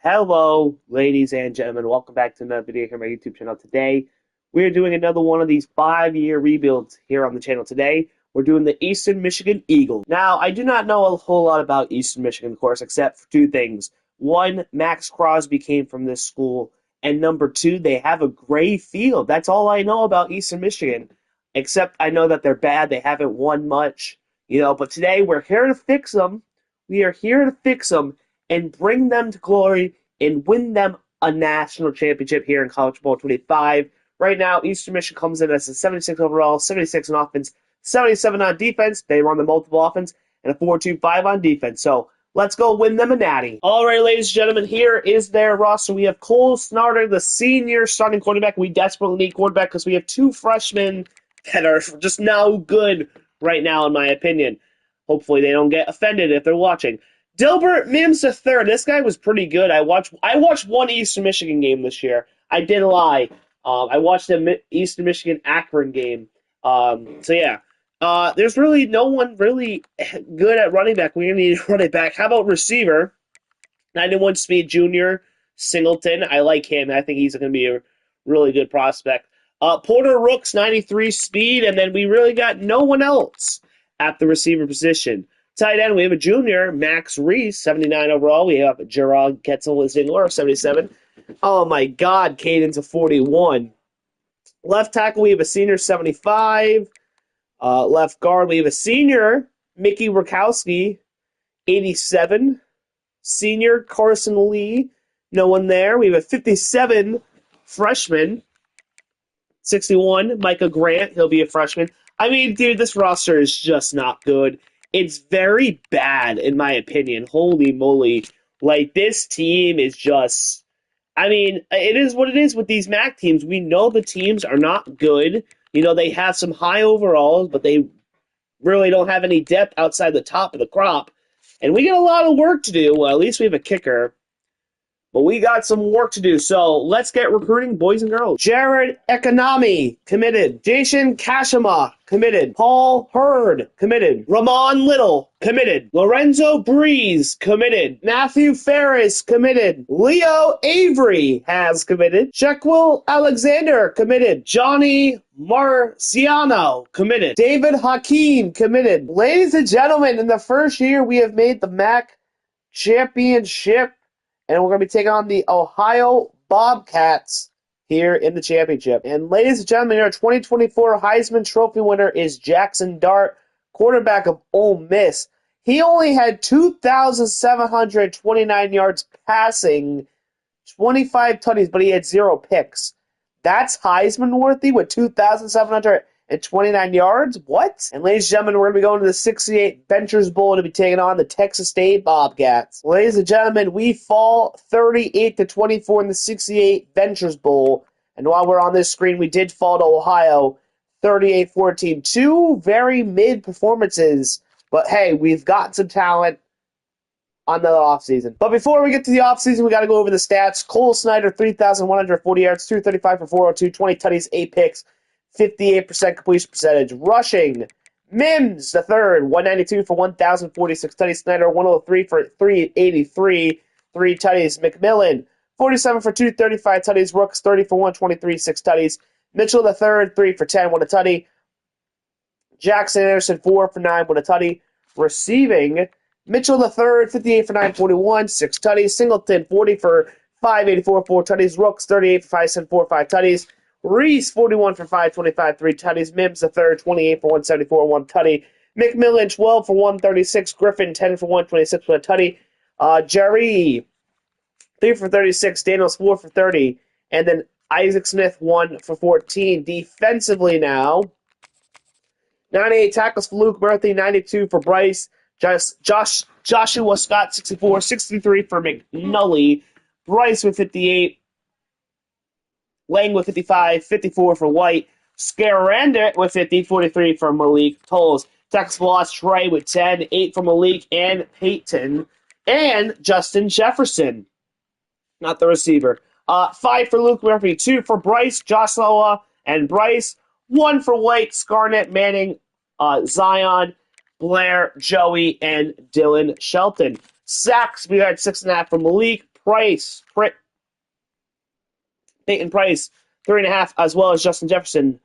Hello, ladies and gentlemen. Welcome back to another video here on my YouTube channel. Today, we're doing another one of these 5-year rebuilds here on the channel. Today, we're doing the Eastern Michigan Eagles. Now, I do not know a whole lot about Eastern Michigan, of course, except for two things. One, Max Crosby came from this school, and number two, they have a gray field. That's all I know about Eastern Michigan, except I know that they're bad. They haven't won much, but today, we're here to fix them. We are here to fix them and bring them to glory and win them a national championship here in College Football 25. Right now, Eastern Michigan comes in as a 76 overall, 76 on offense, 77 on defense. They run the multiple offense and a 4-2-5 on defense. So let's go win them a natty. All right, ladies and gentlemen, here is their roster. We have Cole Snyder, the senior starting quarterback. We desperately need quarterback because we have two freshmen that are just no good right now, in my opinion. Hopefully they don't get offended if they're watching. Dilbert Mims III. This guy was pretty good. I watched one Eastern Michigan game this year. I did lie. I watched the Eastern Michigan Akron game. There's really no one really good at running back. We need to run it back. How about receiver? 91 speed junior Singleton. I like him. I think he's going to be a really good prospect. Porter Rooks, 93 speed, and then we really got no one else at the receiver position. Tight end, we have a junior, Max Reese, 79 overall. We have Gerard Getzl-Zingler, 77. Oh my God, Caden's a 41. Left tackle, we have a senior, 75. Left guard, we have a senior, Mickey Rakowski, 87. Senior, Carson Lee, no one there. We have a 57 freshman, 61, Micah Grant. He'll be a freshman. I mean, dude, this roster is just not good. It's very bad, in my opinion. Holy moly. Like, this team is just... I mean, it is what it is with these MAC teams. We know the teams are not good. They have some high overalls, but they really don't have any depth outside the top of the crop. And we got a lot of work to do. Well, at least we have a kicker. But we got some work to do, so let's get recruiting, boys and girls. Jared Economy, committed. Jason Kashima, committed. Paul Hurd, committed. Ramon Little, committed. Lorenzo Breeze, committed. Matthew Ferris, committed. Leo Avery has committed. Shequil Alexander, committed. Johnny Marciano, committed. David Hakeem, committed. Ladies and gentlemen, in the first year, we have made the MAC championship. And we're going to be taking on the Ohio Bobcats here in the championship. And ladies and gentlemen, our 2024 Heisman Trophy winner is Jackson Dart, quarterback of Ole Miss. He only had 2,729 yards passing, 25 tutties, but he had 0 picks. That's Heisman worthy with 2,729 yards? What? And ladies and gentlemen, we're going to be going to the 68 Ventures Bowl to be taking on the Texas State Bobcats. Ladies and gentlemen, we fall 38-24 in the 68 Ventures Bowl. And while we're on this screen, we did fall to Ohio 38-14. Two very mid performances. But hey, we've got some talent on the offseason. But before we get to the offseason, we got to go over the stats. Cole Snyder, 3,140 yards, 235 for 402, 20 tutties, 8 picks, 58% completion percentage. Rushing, Mims the third, 192 for 1,046 tutties. Snyder, 103 for 383, 3 tutties. McMillan, 47 for 235 tutties. Rooks, 30 for 123, 6 tutties. Mitchell the third, 3 for 10, 1 a tutty. Jackson Anderson, 4 for 9, 1 a tutty. Receiving, Mitchell the third, 58 for 941, 6 tutties. Singleton, 40 for 584, 4 tutties. Rooks, 38 for 574, 5 tutties. Reese, 41 for 525, 3 tutties. Mims the third, 28 for 174, 1 tutty. McMillan, 12 for 136. Griffin, 10 for 126, 1 tutty. Jerry, 3 for 36. Daniels, 4 for 30. And then Isaac Smith, 1 for 14. Defensively now, 98 tackles for Luke Murphy, 92 for Bryce. Joshua Scott, 64, 63 for McNully. Bryce with 58. Lang with 55, 54 for White. Scaranda with 50, 43 for Malik Tolles. Tackles for loss, Trey with 10, 8 for Malik and Peyton. And Justin Jefferson, not the receiver. 5 for Luke Murphy, 2 for Bryce, Joshua, and Bryce. 1 for White, Scarnett, Manning, Zion, Blair, Joey, and Dylan Shelton. Sacks, we had 6.5 for Malik. Peyton Price, 3.5, as well as Justin Jefferson.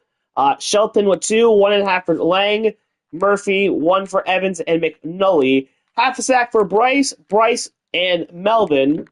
Shelton with 2, 1.5 for Lang, Murphy, 1 for Evans, and McNulty. Half a sack for Bryce, and Melvin.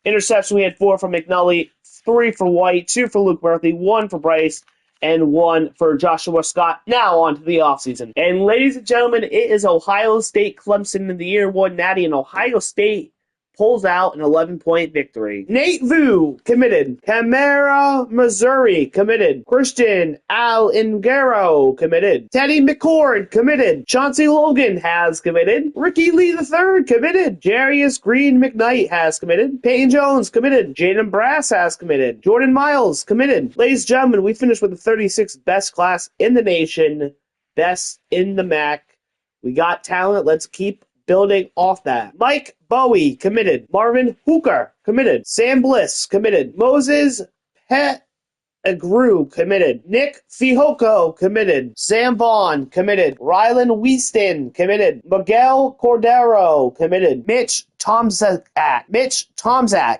Interception, we had 4 for McNulty, 3 for White, 2 for Luke Murphy, 1 for Bryce, and 1 for Joshua Scott. Now on to the offseason. And ladies and gentlemen, it is Ohio State Clemson in the year 1 Natty, and Ohio State pulls out an 11-point victory. Nate Vu, committed. Camara, Missouri, committed. Christian Alingaro, committed. Teddy McCord, committed. Chauncey Logan has committed. Ricky Lee III, committed. Jarius Green McKnight has committed. Peyton Jones, committed. Jaden Brass has committed. Jordan Miles, committed. Ladies and gentlemen, we finished with the 36th best class in the nation, best in the MAC. We got talent. Let's keep building off that. Mike Bowie, committed. Marvin Hooker, committed. Sam Bliss, committed. Moses Pettigrew, committed. Nick Fihoko, committed. Sam Vaughn, committed. Rylan Wieston, committed. Miguel Cordero, committed. Mitch Tomzak,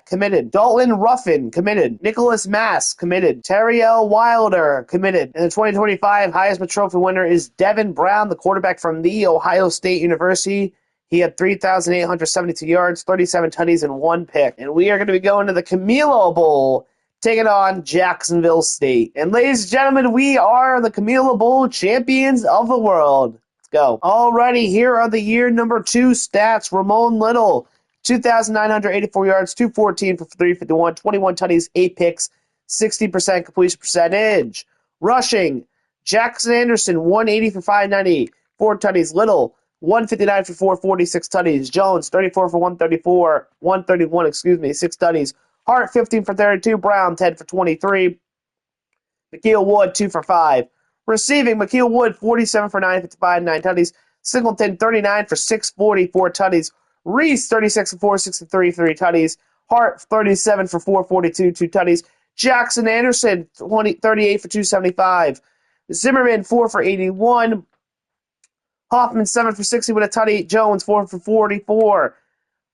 committed. Dalton Ruffin, committed. Nicholas Mass, committed. Terriel Wilder, committed. And the 2025 Heisman Trophy winner is Devin Brown, the quarterback from The Ohio State University. He had 3,872 yards, 37 tutties, and 1 pick. And we are going to be going to the Camilo Bowl, taking on Jacksonville State. And ladies and gentlemen, we are the Camilo Bowl champions of the world. Let's go. Alrighty, here are the year number 2 stats. Ramon Little, 2,984 yards, 214 for 351, 21 tutties, 8 picks, 60% completion percentage. Rushing, Jackson Anderson, 180 for 590, 4 tutties. Little, 159 for 446 tutties. Jones, 34 for 131, 6 tutties. Hart, 15 for 32. Brown, 10 for 23. McKeel Wood, 2 for 5. Receiving, McKeel Wood, 47 for 955, 9 tutties. Singleton, 39 for 644 tutties. Reese, 36 for 463, 3 tutties. Hart, 37 for 442, 2 tutties. Jackson Anderson, 38 for 275. Zimmerman, 4 for 81. Hoffman, 7 for 60 with a tutty. Jones, 4 for 44.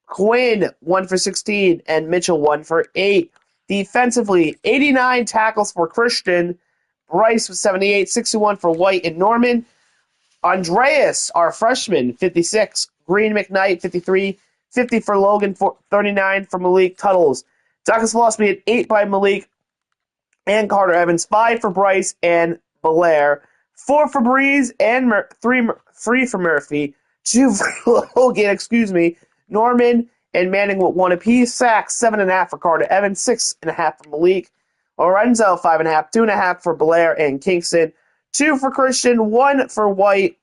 Quinn, 1 for 16. And Mitchell, 1 for 8. Defensively, 89 tackles for Christian. Bryce with 78, 61 for White and Norman. Andreas, our freshman, 56. Green McKnight, 53. 50 for Logan, 39 for Malik Tuttles. Tackles philosophy at 8 by Malik and Carter Evans. 5 for Bryce and Belair. 4 for Breeze and 3 for Murphy. 2 for Logan, Norman and Manning with 1 apiece. Sacks, 7.5 for Carter Evans, 6.5 for Malik. Lorenzo, 5.5, 2.5 for Belair and Kingston. 2 for Christian, 1 for White.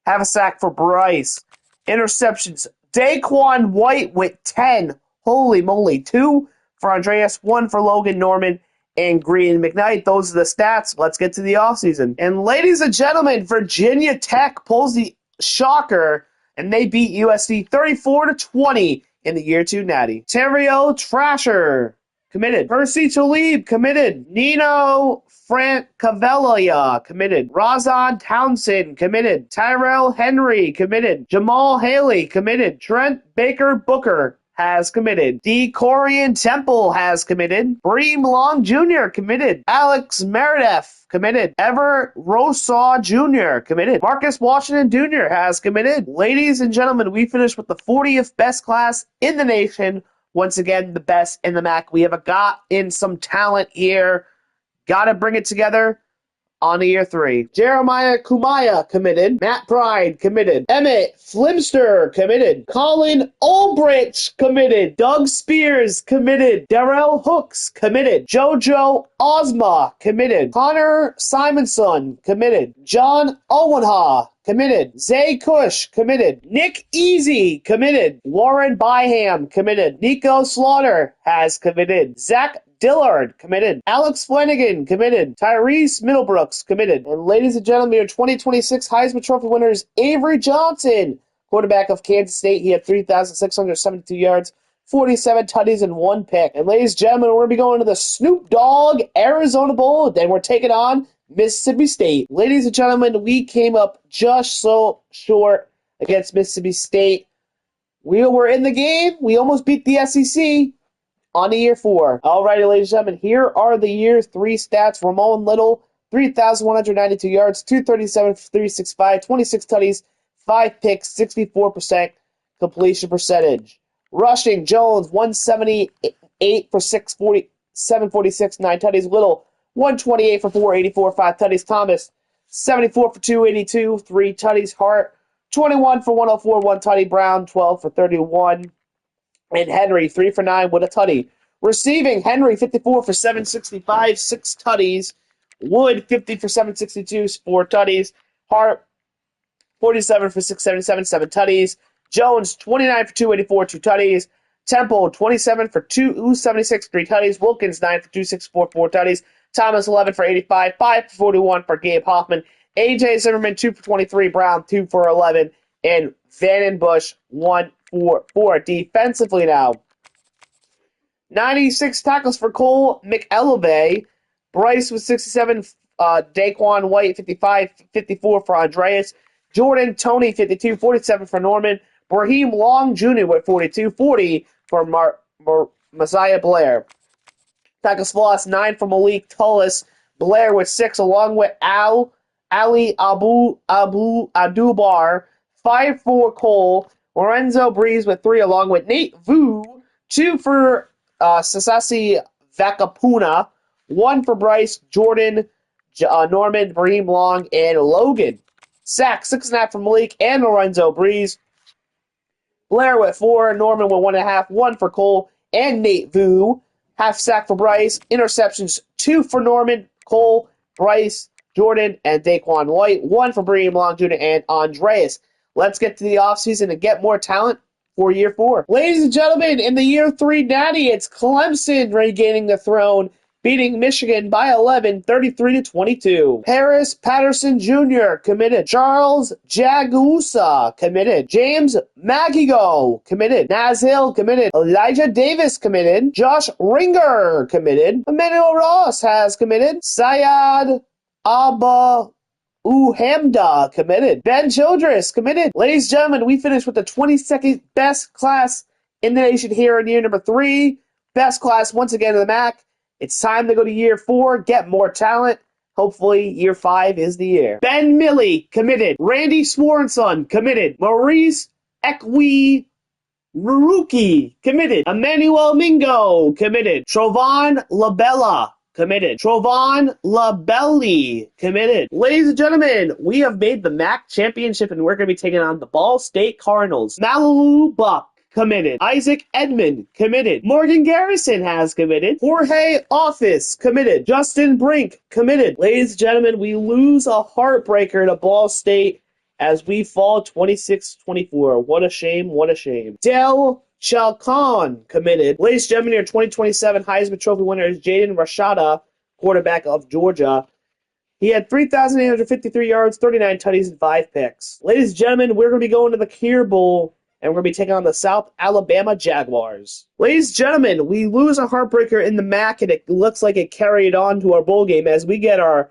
Have a sack for Bryce. Interceptions, Daquan White with 10. Holy moly. 2 for Andreas, 1 for Logan, Norman, and Green McKnight. Those are the stats. Let's get to the offseason. And ladies and gentlemen, Virginia Tech pulls the shocker, and they beat USC 34-20 in the year 2 Natty. Terrio Trasher, committed. Percy Talib, committed. Nino Francavella, committed. Razan Townsend, committed. Tyrell Henry, committed. Jamal Haley, committed. Trent Baker Booker has committed. D. Corian Temple has committed. Bream Long Jr. committed. Alex Meredith committed. Ever Rosaw Jr. committed. Marcus Washington Jr. has committed. Ladies and gentlemen, we finished with the 40th best class in the nation. Once again, the best in the MAC. We have got in some talent here. Got to bring it together on to year 3. Jeremiah Kumaya committed. Matt Pride committed. Emmett Flimster committed. Colin Ulbrich committed. Doug Spears committed. Darrell Hooks committed. Jojo Ozma committed. Connor Simonson committed. John Owenha committed. Zay Cush committed. Nick Easy committed. Warren Byham committed. Nico Slaughter has committed. Zach Dillard committed. Alex Flanagan committed. Tyrese Middlebrooks committed. And ladies and gentlemen, your 2026 Heisman Trophy winner is Avery Johnson, quarterback of Kansas State. He had 3,672 yards, 47 tutties, and 1 pick. And ladies and gentlemen, we're going to be going to the Snoop Dogg Arizona Bowl, and we're taking on Mississippi State. Ladies and gentlemen, we came up just so short against Mississippi State. We were in the game. We almost beat the SEC on the year 4. Alrighty, ladies and gentlemen, here are the year 3 stats. Ramon Little, 3,192 yards, 237 for 365, 26 tutties, 5 picks, 64% completion percentage. Rushing, Jones, 178 for 640, 746, 9 tutties. Little, 128 for 484, 5 tutties. Thomas, 74 for 282, 3 tutties. Hart, 21 for 104, 1 tutty. Brown, 12 for 31. And Henry, 3 for 9 with a tutty. Receiving, Henry, 54 for 765, 6 tutties. Wood, 50 for 762, 4 tutties. Hart, 47 for 677, 7 tutties. Jones, 29 for 284, 2 tutties. Temple, 27 for 276, 3 tutties. Wilkins, 9 for 264, 4 tutties. Thomas, 11 for 85, 5 for 41 for Gabe Hoffman. A.J. Zimmerman, 2 for 23. Brown, 2 for 11. And Vannon Bush, 1 for 4. Defensively now, 96 tackles for Cole McElvey. Bryce with 67. Daquan White, 55, 54 for Andreas. Jordan Tony, 52, 47 for Norman. Raheem Long Jr. with 42, 40 for Messiah Blair. Tackles for loss, 9 for Malik Tullis. Blair with 6, along with Ali Adubar. 5 for Cole. Lorenzo Breeze with 3, along with Nate Vu. 2 for Sasasi Vakapuna. 1 for Bryce, Jordan, Norman, Raheem Long, and Logan. Sack, 6.5 for Malik and Lorenzo Breeze. Blair with 4, Norman with 1.5, 1 for Cole and Nate Vu. Half sack for Bryce. Interceptions, 2 for Norman, Cole, Bryce, Jordan, and Daquan White. 1 for Raheem Long Jr. and Andreas. Let's get to the offseason and get more talent for year 4. Ladies and gentlemen, in the year 3 natty, it's Clemson regaining the throne, beating Michigan by 11, 33-22. Harris Patterson Jr. committed. Charles Jagusa committed. James Magigo committed. Naz Hill committed. Elijah Davis committed. Josh Ringer committed. Emmanuel Ross has committed. Syed Abba Uhamda committed. Ben Childress committed. Ladies and gentlemen, we finished with the 22nd best class in the nation here in year number 3. Best class once again in the MAC. It's time to go to year 4, get more talent. Hopefully, year 5 is the year. Ben Milley, committed. Randy Swanson, committed. Maurice Ekwe Ruruki, committed. Emmanuel Mingo, committed. Trovon Labella, committed. Trovon Labelli, committed. Ladies and gentlemen, we have made the MAC championship, and we're going to be taking on the Ball State Cardinals. Malalu Buck, committed. Isaac Edmond, committed. Morgan Garrison has committed. Jorge Office, committed. Justin Brink, committed. Ladies and gentlemen, we lose a heartbreaker to Ball State as we fall 26-24. What a shame, what a shame. Del Chalcon, committed. Ladies and gentlemen, your 2027 Heisman Trophy winner is Jaden Rashada, quarterback of Georgia. He had 3,853 yards, 39 tutties, and 5 picks. Ladies and gentlemen, we're going to be going to the Kier Bowl, and we're going to be taking on the South Alabama Jaguars. Ladies and gentlemen, we lose a heartbreaker in the MAC, and it looks like it carried on to our bowl game as we get our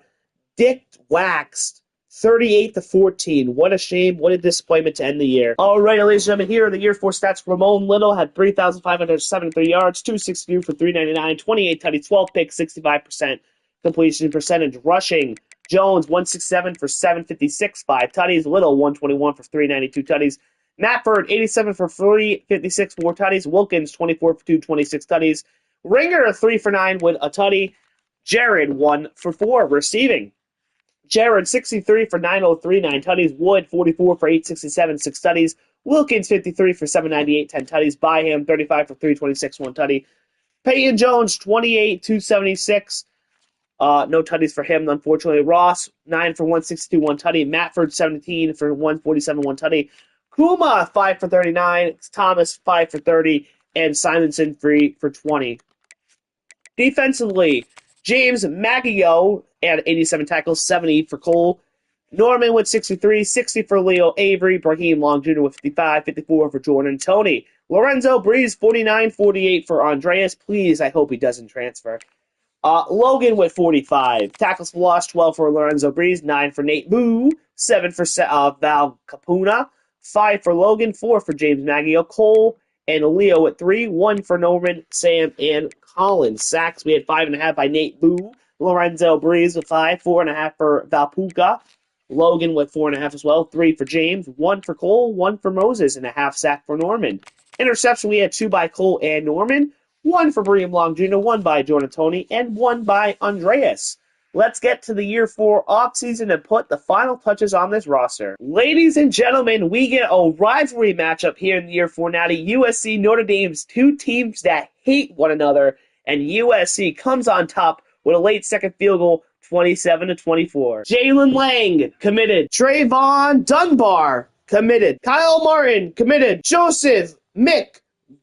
dick waxed 38-14. What a shame. What a disappointment to end the year. All right, ladies and gentlemen, here are the year 4 stats. Ramon Little had 3,573 yards, 262 for 399, 28 tutties, 12 picks, 65% completion percentage. Rushing, Jones, 167 for 756, 5 tutties. Little, 121 for 392 tutties. Matford, 87 for 356, 4 tutties. Wilkins, 24 for 226 tutties. Ringer, 3 for 9 with a tutty. Jared, 1 for 4 receiving. Jared, 63 for 903, 9 tutties. Wood, 44 for 867, 6 tutties. Wilkins, 53 for 798, 10 tutties. Byham, 35 for 326, 1 tutty. Peyton Jones, 28, 276. No tutties for him, unfortunately. Ross, 9 for 162, 1 tutty. Matford, 17 for 147, 1 tutty. Kuma, 5 for 39. Thomas, 5 for 30. And Simonson, 3 for 20. Defensively, James Maggio had 87 tackles, 70 for Cole. Norman with 63, 60 for Leo Avery. Raheem Long Jr. with 55, 54 for Jordan Tony. Lorenzo Breeze, 49, 48 for Andreas. Please, I hope he doesn't transfer. Logan with 45. Tackles for loss, 12 for Lorenzo Breeze, 9 for Nate Boo, 7 for Val Capuna. 5 for Logan, 4 for James Maggio, Cole, and Leo at 3, 1 for Norman, Sam, and Colin. Sacks, we had 5.5 by Nate Boo. Lorenzo Breeze with 5, 4.5 for Valpuca. Logan with 4.5 as well, 3 for James, 1 for Cole, 1 for Moses, and a half sack for Norman. Interception, we had 2 by Cole and Norman, 1 for Brian Long Jr., 1 by Jordan Tony, and 1 by Andreas. Let's get to the year 4 offseason and put the final touches on this roster. Ladies and gentlemen, we get a rivalry matchup here in the year 4 Natty. USC, Notre Dame's two teams that hate one another, and USC comes on top with a late second field goal, 27-24. Jalen Lang, committed. Trayvon Dunbar, committed. Kyle Martin, committed. Joseph Mick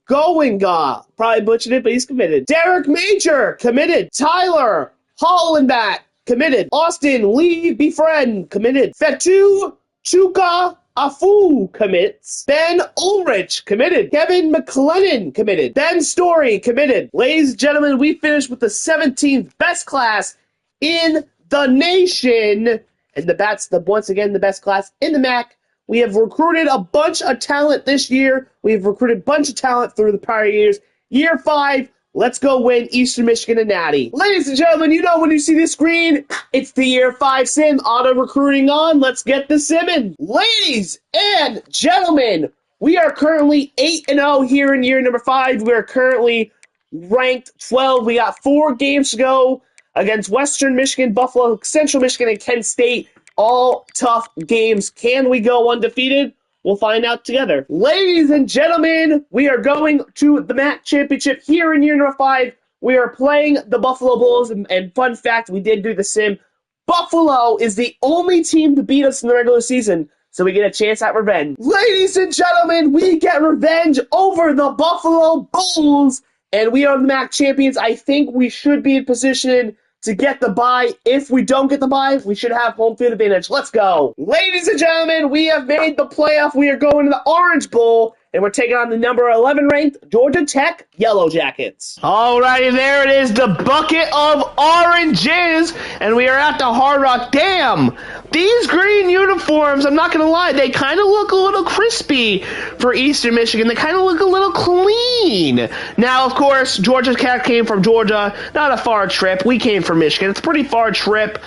Goinga, probably butchered it, but he's committed. Derek Major, committed. Tyler Hollenbach, committed. Austin Lee Befriend, committed. Fetu Chuka Afu commits. Ben Ulrich, committed. Kevin McLennan, committed. Ben Story, committed. Ladies and gentlemen, we finished with the 17th best class in the nation. And that's once again the best class in the MAC. We have recruited a bunch of talent this year. We've recruited a bunch of talent through the prior years. Year 5, let's go win Eastern Michigan and Natty. Ladies and gentlemen, you know when you see the screen, it's the Year 5 sim. Auto recruiting on. Let's get the simming. Ladies and gentlemen, we are currently 8-0 here in year number 5. We are currently ranked 12. We got 4 games to go against Western Michigan, Buffalo, Central Michigan, and Kent State. All tough games. Can we go undefeated? We'll find out together. Ladies and gentlemen, we are going to the MAC Championship here in year number 5. We are playing the Buffalo Bulls, and fun fact, we did do the sim. Buffalo is the only team to beat us in the regular season, so we get a chance at revenge. Ladies and gentlemen, we get revenge over the Buffalo Bulls, and we are the MAC champions. I think we should be in position to get the bye. If we don't get the bye, we should have home field advantage. Let's go. Ladies and gentlemen, we have made the playoff. We are going to the Orange Bowl, and we're taking on the number 11 ranked Georgia Tech Yellow Jackets. Alrighty, there it is, the bucket of oranges, and we are at the Hard Rock. Damn, these green uniforms, I'm not going to lie, they kind of look a little crispy for Eastern Michigan. They kind of look a little clean. Now, of course, Georgia Tech came from Georgia. Not a far trip. We came from Michigan. It's a pretty far trip.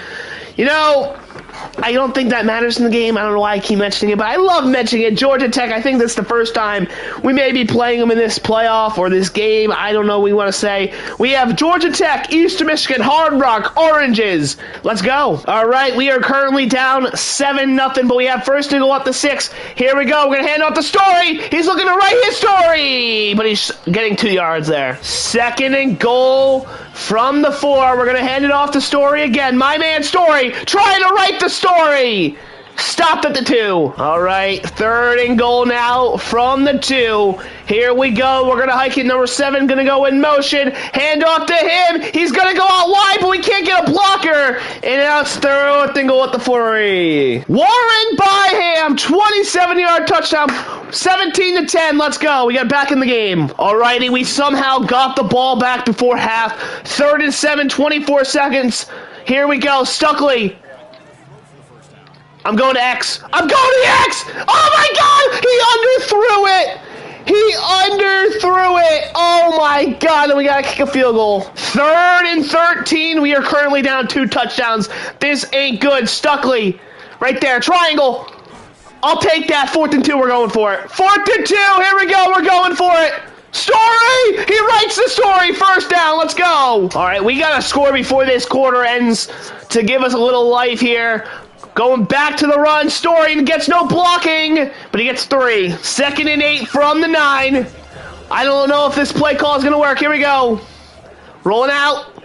You know, I don't think that matters in the game. I don't know why I keep mentioning it, but I love mentioning it. Georgia Tech, I think this is the first time we may be playing them in this playoff or this game. I don't know what we want to say. We have Georgia Tech, Eastern Michigan, Hard Rock, Oranges. Let's go. All right, we are currently down 7-0, but we have first and goal at the 6. Here we go. We're going to hand off the Story. He's looking to write his story, but he's getting 2 yards there. Second and goal from the 4. We're going to hand it off to Story again. My man Story trying to write the story. Stopped at the 2. All right, third and goal now from the 2. Here we go. We're going to hike it. Number 7 going to go in motion. Hand off to him. He's going to go out wide, but we can't get a blocker. And now it's third and goal at the 3. Warren Byham, 27-yard touchdown. 17-10. Let's go. We got back in the game. All righty, we somehow got the ball back before half. 3rd and 7, 24 seconds. Here we go. Stuckley. I'm going to X. I'm going to X! Oh my God! He underthrew it! Oh my God! And we gotta kick a field goal. 3rd and 13. We are currently down 2 touchdowns. This ain't good. Stuckley. Right there. Triangle. I'll take that. 4th and 2. We're going for it. 4th and 2. Here we go. We're going for it. Story! He writes the story. First down. Let's go. All right. We got to score before this quarter ends to give us a little life here. Going back to the run. Story gets no blocking, but he gets 3. 2nd and 8 from the 9. I don't know if this play call is going to work. Here we go. Rolling out.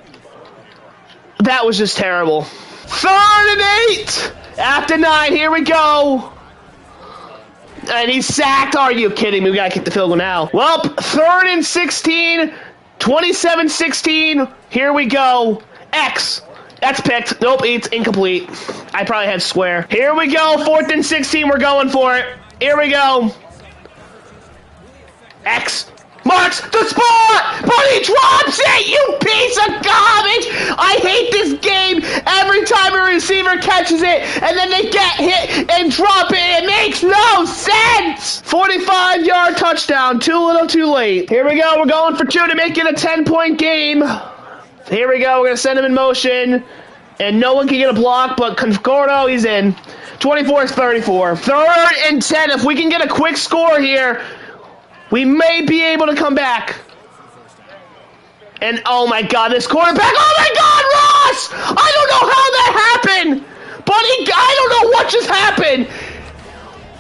That was just terrible. 3rd and 8 at the 9. Here we go. And he's sacked. Are you kidding me? We got to kick the field goal now. Well, 3rd and 16. 27-16. Here we go. X. That's picked. Nope, it's incomplete. I probably had square. Here we go. 4th and 16. We're going for it. Here we go. X marks the spot, but he drops it, you piece of garbage. I hate this game. Every time he receiver catches it, and then they get hit and drop it. It makes no sense. 45-yard touchdown. Too little, too late. Here we go. We're going for 2 to make it a 10-point game. Here we go. We're going to send him in motion. And no one can get a block, but Concordo, he's in. 24-34. 3rd and 10. If we can get a quick score here, we may be able to come back. And oh my God, this quarterback! Oh my God, Ross! I don't know how that happened, but I don't know what just happened.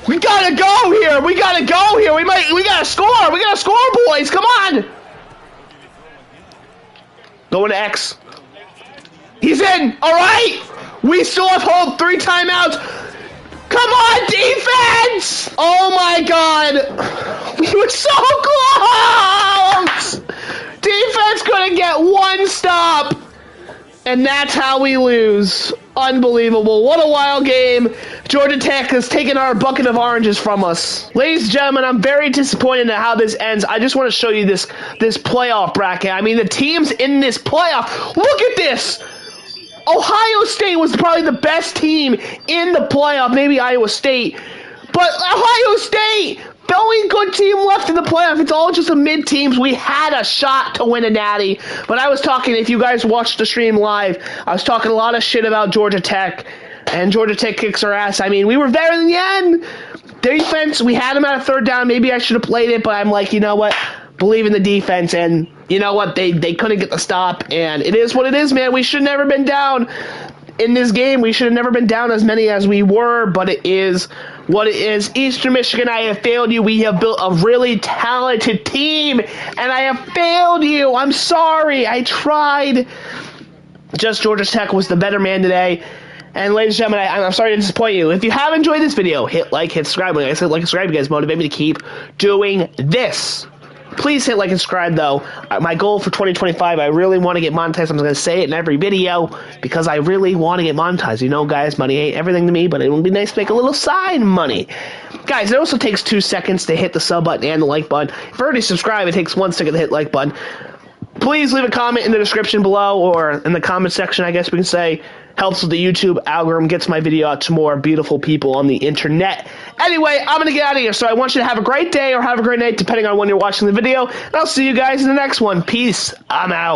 We gotta go here. We gotta go here. We gotta score. We gotta score, boys. Come on. Going to X. He's in. All right. We still have hold. 3 timeouts. Come on, defense! Oh my God. We were so close. Defense couldn't get 1 stop. And that's how we lose. Unbelievable. What a wild game. Georgia Tech has taken our bucket of oranges from us. Ladies and gentlemen, I'm very disappointed at how this ends. I just want to show you this playoff bracket. I mean, the teams in this playoff. Look at this. Ohio State was probably the best team in the playoff. Maybe Iowa State. But Ohio State, the only good team left in the playoff. It's all just the mid-teams. We had a shot to win a natty. But I was talking, if you guys watched the stream live, I was talking a lot of shit about Georgia Tech. And Georgia Tech kicks our ass. I mean, we were there in the end. Defense, we had them at a 3rd down. Maybe I should have played it, but I'm like, you know what? Believe in the defense, and you know what? They couldn't get the stop, and it is what it is, man. We should have never been down in this game. We should have never been down as many as we were, but it is what it is. Eastern Michigan, I have failed you. We have built a really talented team, and I have failed you. I'm sorry. I tried. Just Georgia Tech was the better man today. And ladies and gentlemen, I'm sorry to disappoint you. If you have enjoyed this video, hit like, hit subscribe. Like I said, like and subscribe. You guys motivate me to keep doing this. Please hit like and subscribe, though. My goal for 2025, I really want to get monetized. I'm going to say it in every video because I really want to get monetized. You know, guys, money ain't everything to me, but it would be nice to make a little side money. Guys, it also takes 2 seconds to hit the sub button and the like button. If you're already subscribed, it takes 1 second to hit like button. Please leave a comment in the description below or in the comment section, I guess we can say. Helps with the YouTube algorithm, gets my video out to more beautiful people on the internet. Anyway, I'm going to get out of here, so I want you to have a great day or have a great night, depending on when you're watching the video, and I'll see you guys in the next one. Peace. I'm out.